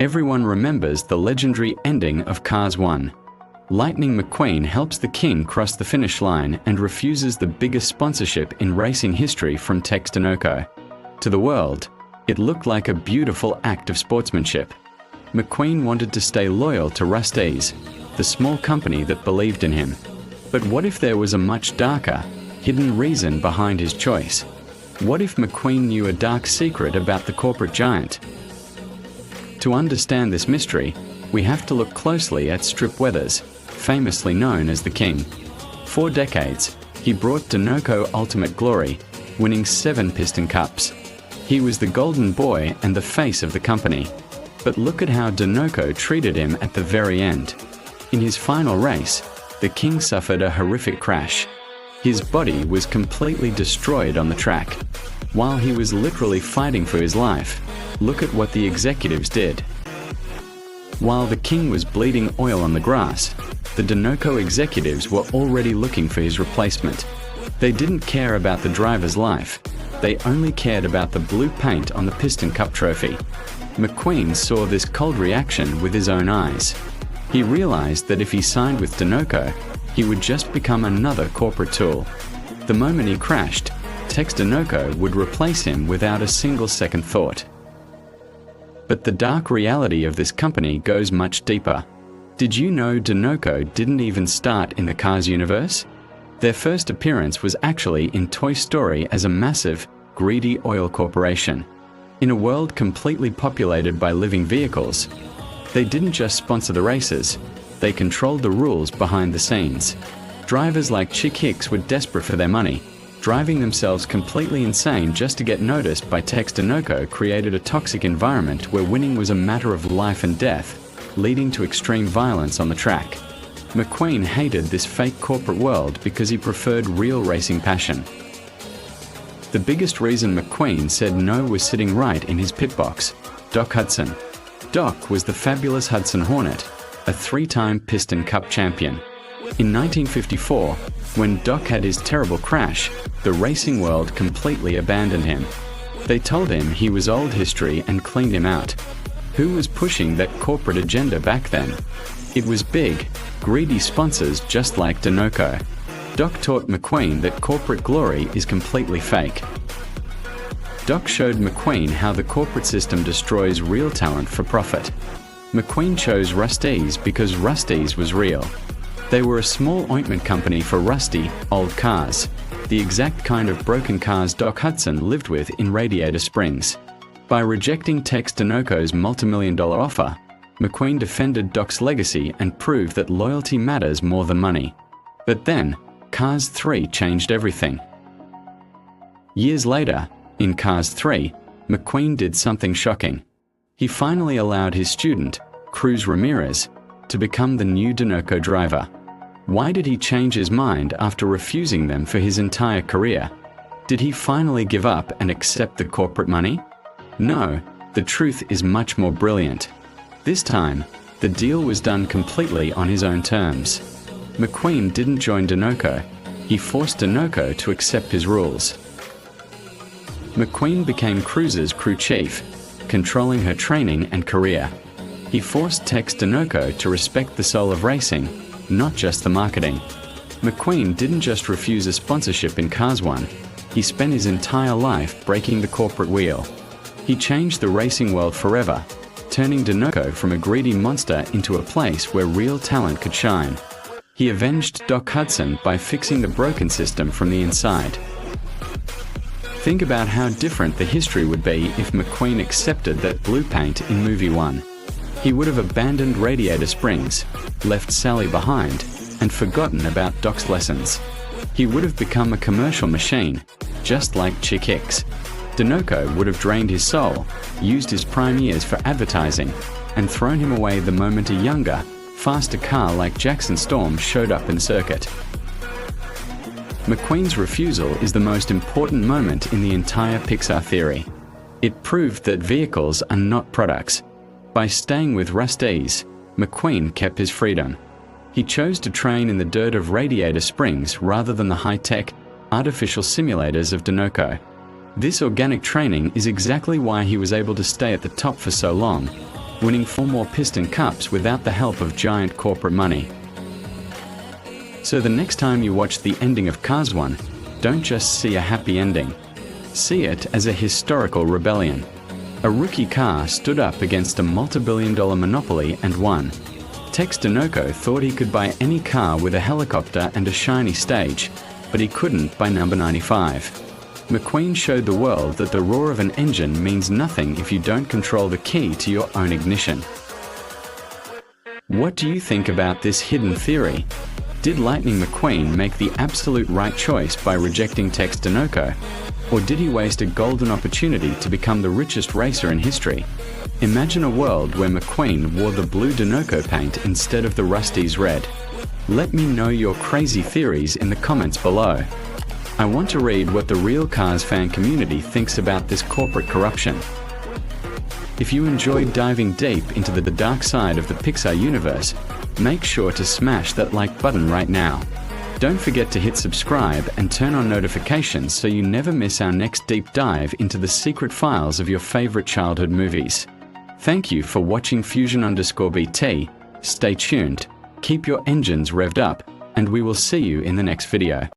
Everyone remembers the legendary ending of Cars 1. Lightning McQueen helps the king cross the finish line and refuses the biggest sponsorship in racing history from Tex Dinoco. To the world, it looked like a beautiful act of sportsmanship. McQueen wanted to stay loyal to Rust-eze, the small company that believed in him. But what if there was a much darker, hidden reason behind his choice? What if McQueen knew a dark secret about the corporate giant? To understand this mystery, we have to look closely at Strip Weathers, famously known as the King. For decades, he brought Dinoco ultimate glory, winning 7 Piston Cups. He was the golden boy and the face of the company. But look at how Dinoco treated him at the very end. In his final race, the King suffered a horrific crash. His body was completely destroyed on the track. While he was literally fighting for his life, look at what the executives did. While the King was bleeding oil on the grass, the Dinoco executives were already looking for his replacement. They didn't care about the driver's life. They only cared about the blue paint on the Piston Cup trophy. McQueen saw this cold reaction with his own eyes. He realized that if he signed with Dinoco, he would just become another corporate tool. The moment he crashed, Tex Dinoco would replace him without a single second thought. But the dark reality of this company goes much deeper. Did you know Dinoco didn't even start in the Cars universe? Their first appearance was actually in Toy Story as a massive, greedy oil corporation. In a world completely populated by living vehicles, they didn't just sponsor the races, they controlled the rules behind the scenes. Drivers like Chick Hicks were desperate for their money. Driving themselves completely insane just to get noticed by Tex Dinoco created a toxic environment where winning was a matter of life and death, leading to extreme violence on the track. McQueen hated this fake corporate world because he preferred real racing passion. The biggest reason McQueen said no was sitting right in his pit box, Doc Hudson. Doc was the fabulous Hudson Hornet, a 3-time Piston Cup champion. In 1954, when Doc had his terrible crash, the racing world completely abandoned him. They told him he was old history and cleaned him out. Who was pushing that corporate agenda back then? It was big, greedy sponsors just like Dinoco. Doc taught McQueen that corporate glory is completely fake. Doc showed McQueen how the corporate system destroys real talent for profit. McQueen chose Rust-eze because Rust-eze was real. They were a small ointment company for rusty, old cars, the exact kind of broken cars Doc Hudson lived with in Radiator Springs. By rejecting Tex Dinoco's multi-million-dollar offer, McQueen defended Doc's legacy and proved that loyalty matters more than money. But then, Cars 3 changed everything. Years later, in Cars 3, McQueen did something shocking. He finally allowed his student, Cruz Ramirez, to become the new Dinoco driver. Why did he change his mind after refusing them for his entire career? Did he finally give up and accept the corporate money? No, the truth is much more brilliant. This time, the deal was done completely on his own terms. McQueen didn't join Dinoco. He forced Dinoco to accept his rules. McQueen became Cruz's crew chief, controlling her training and career. He forced Tex Dinoco to respect the soul of racing, not just the marketing. McQueen didn't just refuse a sponsorship in Cars 1, he spent his entire life breaking the corporate wheel. He changed the racing world forever, turning Dinoco from a greedy monster into a place where real talent could shine. He avenged Doc Hudson by fixing the broken system from the inside. Think about how different the history would be if McQueen accepted that blue paint in movie 1. He would have abandoned Radiator Springs, left Sally behind, and forgotten about Doc's lessons. He would have become a commercial machine, just like Chick Hicks. Dinoco would have drained his soul, used his prime years for advertising, and thrown him away the moment a younger, faster car like Jackson Storm showed up in circuit. McQueen's refusal is the most important moment in the entire Pixar theory. It proved that vehicles are not products. By staying with Rust-eze, McQueen kept his freedom. He chose to train in the dirt of Radiator Springs rather than the high-tech, artificial simulators of Dinoco. This organic training is exactly why he was able to stay at the top for so long. winning 4 more Piston Cups without the help of giant corporate money. So the next time you watch the ending of Cars 1, don't just see a happy ending. See it as a historical rebellion. A rookie car stood up against a multi-billion-dollar monopoly and won. Tex Dinoco thought he could buy any car with a helicopter and a shiny stage, but he couldn't by number 95. McQueen showed the world that the roar of an engine means nothing if you don't control the key to your own ignition. What do you think about this hidden theory? Did Lightning McQueen make the absolute right choice by rejecting Tex Dinoco? Or did he waste a golden opportunity to become the richest racer in history? Imagine a world where McQueen wore the blue Dinoco paint instead of the Rusty's red. Let me know your crazy theories in the comments below. I want to read what the Real Cars fan community thinks about this corporate corruption. If you enjoyed diving deep into the dark side of the Pixar universe, make sure to smash that like button right now. Don't forget to hit subscribe and turn on notifications so you never miss our next deep dive into the secret files of your favorite childhood movies. Thank you for watching Fusion_BT. Stay tuned, keep your engines revved up, and we will see you in the next video.